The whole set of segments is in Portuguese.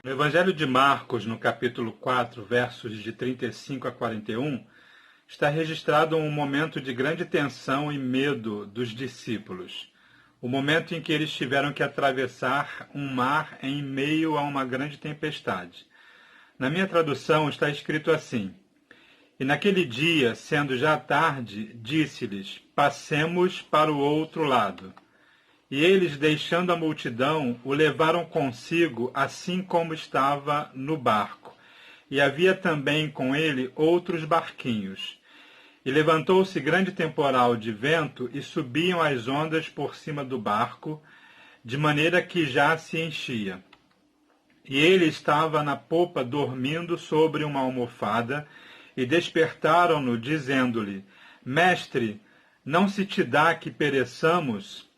No Evangelho de Marcos, no capítulo 4, versos de 35 a 41, está registrado um momento de grande tensão e medo dos discípulos. O momento em que eles tiveram que atravessar um mar em meio a uma grande tempestade. Na minha tradução está escrito assim: E naquele dia, sendo já tarde, disse-lhes: Passemos para o outro lado. E eles, deixando a multidão, o levaram consigo, assim como estava no barco. E havia também com ele outros barquinhos. E levantou-se grande temporal de vento, e subiam as ondas por cima do barco, de maneira que já se enchia. E ele estava na popa dormindo sobre uma almofada, e despertaram-no, dizendo-lhe: Mestre, não se te dá que pereçamos?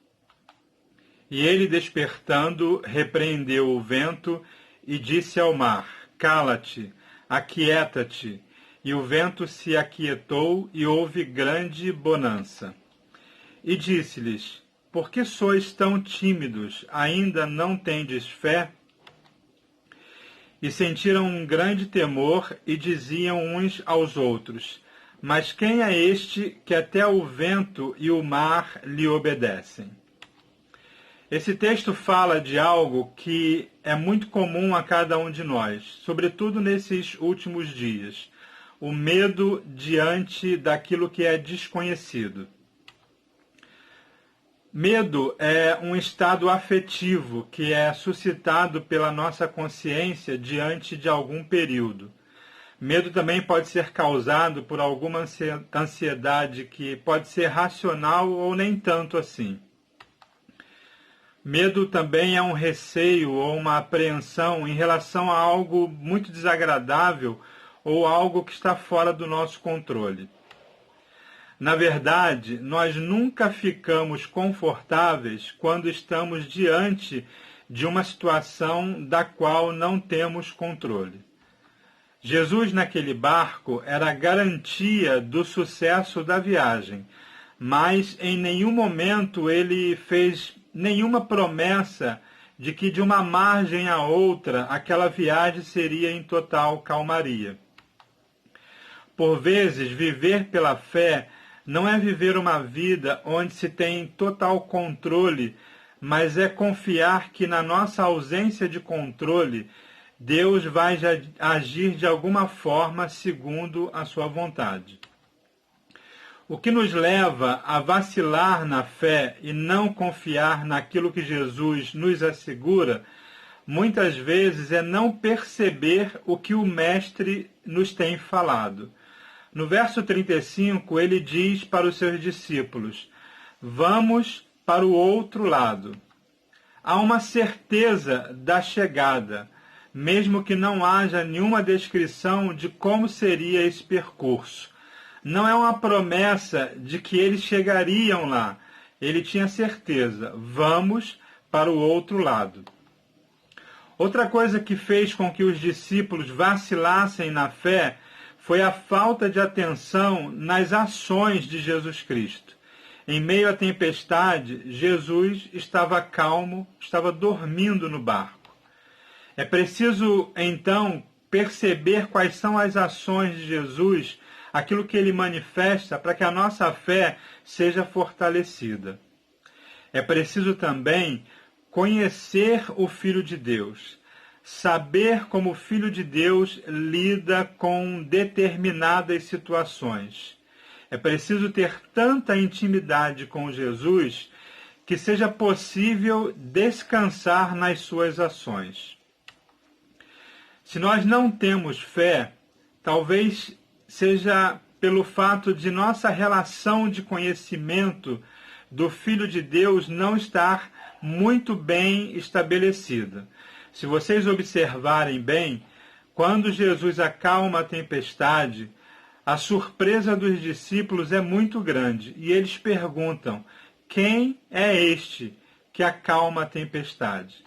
E ele, despertando, repreendeu o vento e disse ao mar: Cala-te, aquieta-te. E o vento se aquietou e houve grande bonança. E disse-lhes: Por que sois tão tímidos? Ainda não tendes fé? E sentiram um grande temor e diziam uns aos outros: Mas quem é este que até o vento e o mar lhe obedecem? Esse texto fala de algo que é muito comum a cada um de nós, sobretudo nesses últimos dias: o medo diante daquilo que é desconhecido. Medo é um estado afetivo que é suscitado pela nossa consciência diante de algum período. Medo também pode ser causado por alguma ansiedade que pode ser racional ou nem tanto assim. Medo também é um receio ou uma apreensão em relação a algo muito desagradável ou algo que está fora do nosso controle. Na verdade, nós nunca ficamos confortáveis quando estamos diante de uma situação da qual não temos controle. Jesus, naquele barco, era a garantia do sucesso da viagem, mas em nenhum momento ele fez nenhuma promessa de que de uma margem a outra aquela viagem seria em total calmaria. Por vezes, viver pela fé não é viver uma vida onde se tem total controle, mas é confiar que na nossa ausência de controle, Deus vai agir de alguma forma segundo a sua vontade. O que nos leva a vacilar na fé e não confiar naquilo que Jesus nos assegura, muitas vezes é não perceber o que o Mestre nos tem falado. No verso 35, ele diz para os seus discípulos: Vamos para o outro lado. Há uma certeza da chegada, mesmo que não haja nenhuma descrição de como seria esse percurso. Não é uma promessa de que eles chegariam lá. Ele tinha certeza: vamos para o outro lado. Outra coisa que fez com que os discípulos vacilassem na fé foi a falta de atenção nas ações de Jesus Cristo. Em meio à tempestade, Jesus estava calmo, estava dormindo no barco. É preciso, então, perceber quais são as ações de Jesus, aquilo que ele manifesta, para que a nossa fé seja fortalecida. É preciso também conhecer o Filho de Deus, saber como o Filho de Deus lida com determinadas situações. É preciso ter tanta intimidade com Jesus que seja possível descansar nas suas ações. Se nós não temos fé, talvez seja pelo fato de nossa relação de conhecimento do Filho de Deus não estar muito bem estabelecida. Se vocês observarem bem, quando Jesus acalma a tempestade, a surpresa dos discípulos é muito grande e eles perguntam: quem é este que acalma a tempestade?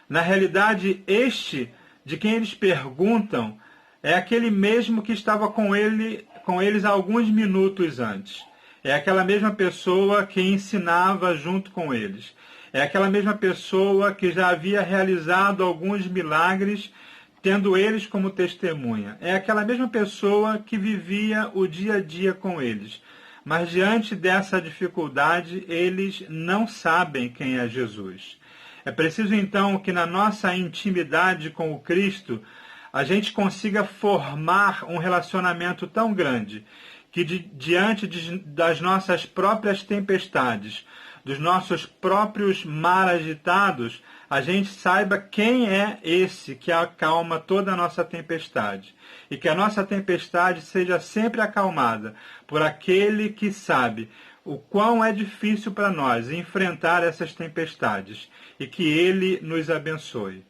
Na realidade, este de quem eles perguntam é aquele mesmo que estava com eles alguns minutos antes. É aquela mesma pessoa que ensinava junto com eles. É aquela mesma pessoa que já havia realizado alguns milagres, tendo eles como testemunha. É aquela mesma pessoa que vivia o dia a dia com eles. Mas diante dessa dificuldade, eles não sabem quem é Jesus. É preciso então que na nossa intimidade com o Cristo, a gente consiga formar um relacionamento tão grande que diante das nossas próprias tempestades, dos nossos próprios mar agitados, a gente saiba quem é esse que acalma toda a nossa tempestade. E que a nossa tempestade seja sempre acalmada por aquele que sabe o quão é difícil para nós enfrentar essas tempestades. E que ele nos abençoe.